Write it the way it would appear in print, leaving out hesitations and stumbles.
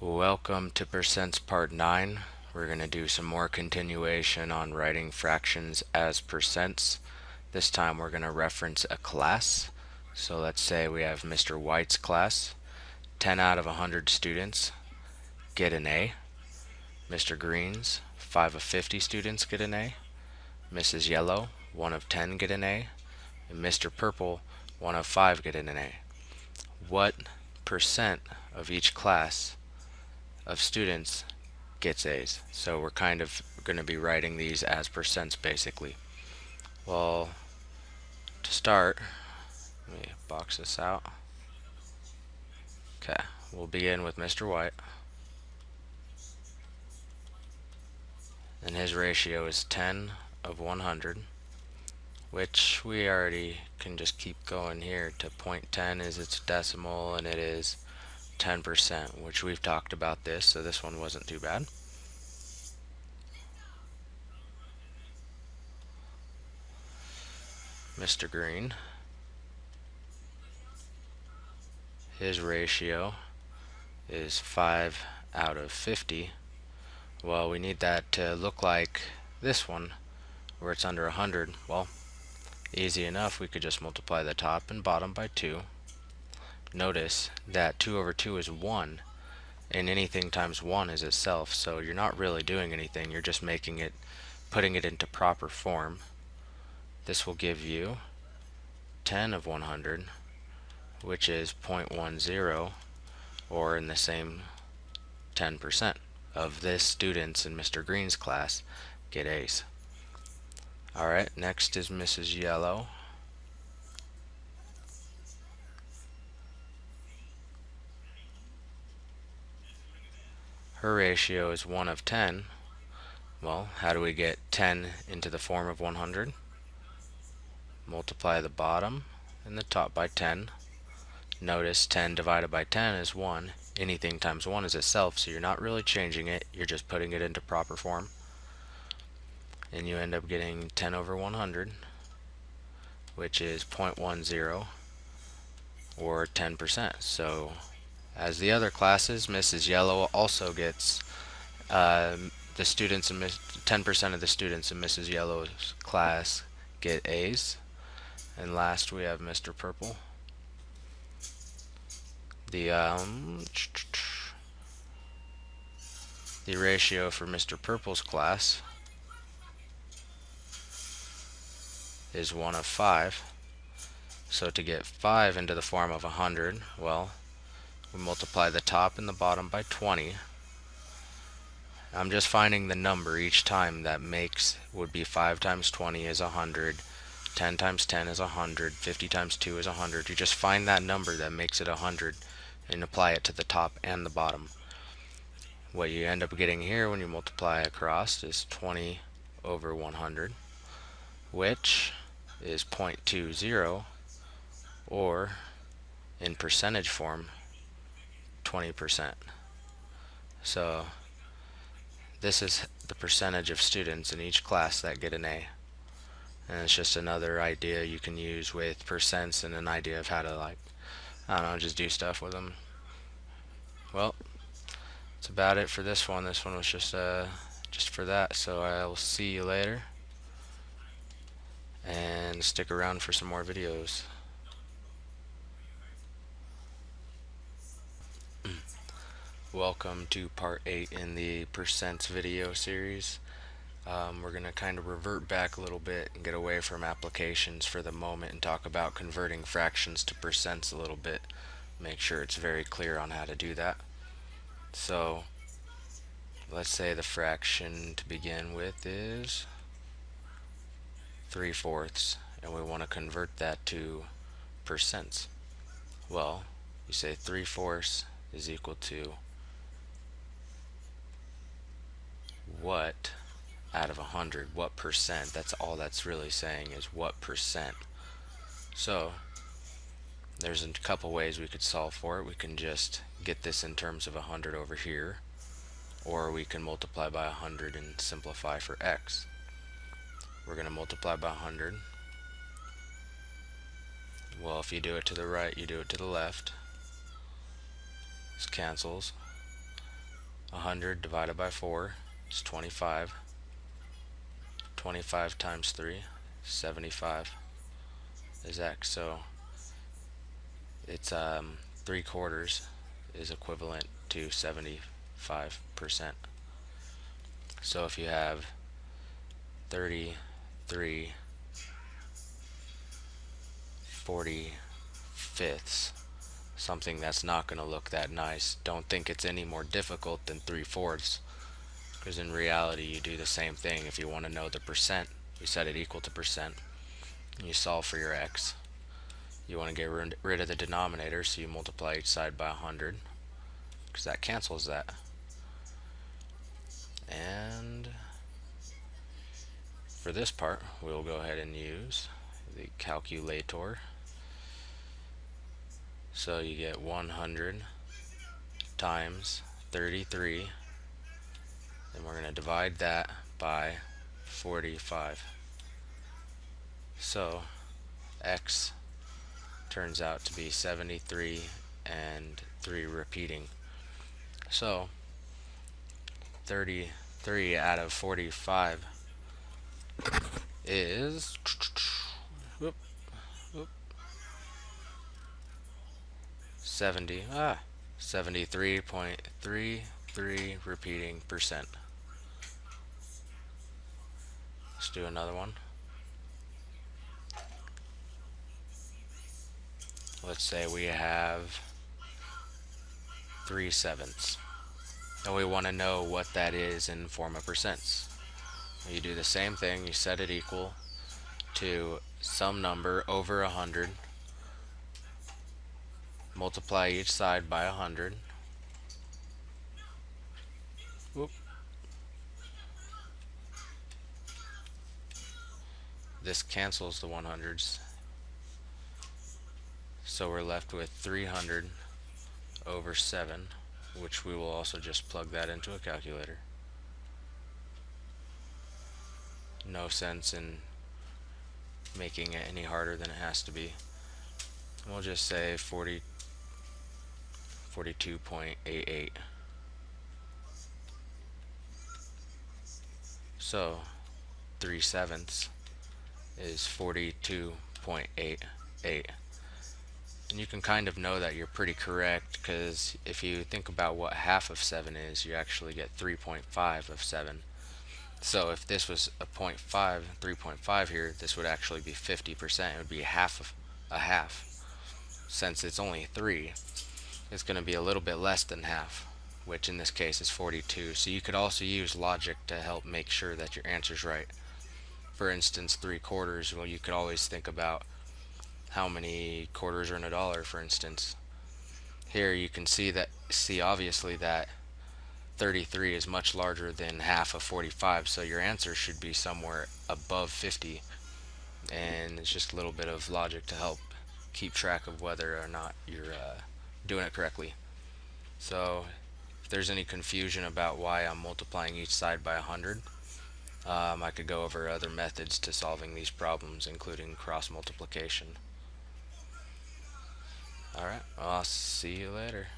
Welcome to Percents Part 9. We're going to do some more continuation on writing fractions as percents. This time we're going to reference a class. So let's say we have Mr. White's class. 10 out of 100 students get an A. Mr. Green's 5 of 50 students get an A. Mrs. Yellow 1 of 10 get an A. And Mr. Purple 1 of 5 get an A. What percent of each class of students gets A's? So we're kind of going to be writing these as percents basically. Well, to start, let me box this out. Okay, we'll begin with Mr. White. And his ratio is 10 of 100, which we already can just keep going here to 0.10 is its decimal, and it is 10%, which we've talked about this, so this one wasn't too bad. Mr. Green, his ratio is 5 out of 50. Well, we need that to look like this one, where it's under 100. Well, easy enough, we could just multiply the top and bottom by 2. Notice that 2 over 2 is 1, and anything times 1 is itself, so you're not really doing anything, you're just making it, putting it into proper form. This will give you 10 of 100, which is 0.10, or in the same 10% of the students in Mr. Green's class get A's. Alright, next is Mrs. Yellow. Her ratio is 1 of 10. Well, how do we get 10 into the form of 100? Multiply the bottom and the top by 10. Notice 10 divided by 10 is 1. Anything times 1 is itself, so you're not really changing it, you're just putting it into proper form. And you end up getting 10 over 100, which is 0.10, or 10%. So, as the other classes, Mrs. Yellow also gets the students in 10% of the students in Mrs. Yellow's class get A's. And last we have Mr. Purple. The ratio for Mr. Purple's class is 1 of 5. So to get 5 into the form of 100, well, we multiply the top and the bottom by 20. I'm just finding the number each time that would be 5 times 20 is 100, 10 times 10 is 100, 50 times 2 is 100. You just find that number that makes it 100 and apply it to the top and the bottom. What you end up getting here when you multiply across is 20 over 100, which is 0.20, or in percentage form, 20%. So this is the percentage of students in each class that get an A. And it's just another idea you can use with percents, and an idea of how to, like, I don't know, just do stuff with them. Well, that's about it for this one. This one was just for that. So I will see you later, and stick around for some more videos. Welcome to part 8 in the percents video series. We're going to kind of revert back a little bit and get away from applications for the moment and talk about converting fractions to percents a little bit. Make sure it's very clear on how to do that. So let's say the fraction to begin with is 3/4, and we want to convert that to percents. Well, you say 3/4 is equal to what out of 100, what percent? That's all that's really saying, is what percent. So there's a couple ways we could solve for it. We can just get this in terms of 100 over here, or we can multiply by 100 and simplify for x. We're going to multiply by 100. Well, if you do it to the right, you do it to the left. This cancels. 100 divided by 4 is 25. 25 times 3, 75 is x. So it's 3/4 is equivalent to 75%. So if you have 33 45ths, something that's not going to look that nice, don't think it's any more difficult than 3/4, because in reality you do the same thing. If you want to know the percent, you set it equal to percent and you solve for your x. You want to get rid of the denominator, so you multiply each side by 100, because that cancels that. And for this part, we'll go ahead and use the calculator. So you get 100 times 33, and we're going to divide that by 45. So x turns out to be 73 and 3 repeating. So 33 out of 45 is 73.33 repeating percent. Let's do another one. Let's say we have 3/7, and we want to know what that is in form of percents. You do the same thing. You set it equal to some number over 100, multiply each side by 100. Whoop. This cancels the 100s, so we're left with 300 over 7, which we will also just plug that into a calculator. No sense in making it any harder than it has to be. We'll just say 42.88. So 3/7 is 42.88. And you can kind of know that you're pretty correct, because if you think about what half of 7 is, you actually get 3.5 of 7. So if this was a 0.5, 3.5 here, this would actually be 50%. It would be half of a half. Since it's only 3, it's going to be a little bit less than half, which in this case is 42. So you could also use logic to help make sure that your answer's right. For instance, 3/4, well, you could always think about how many quarters are in a dollar, for instance. Here you can see obviously that 33 is much larger than half of 45, so your answer should be somewhere above 50, and it's just a little bit of logic to help keep track of whether or not you're doing it correctly. So if there's any confusion about why I'm multiplying each side by 100, I could go over other methods to solving these problems, including cross multiplication. Alright, well, I'll see you later.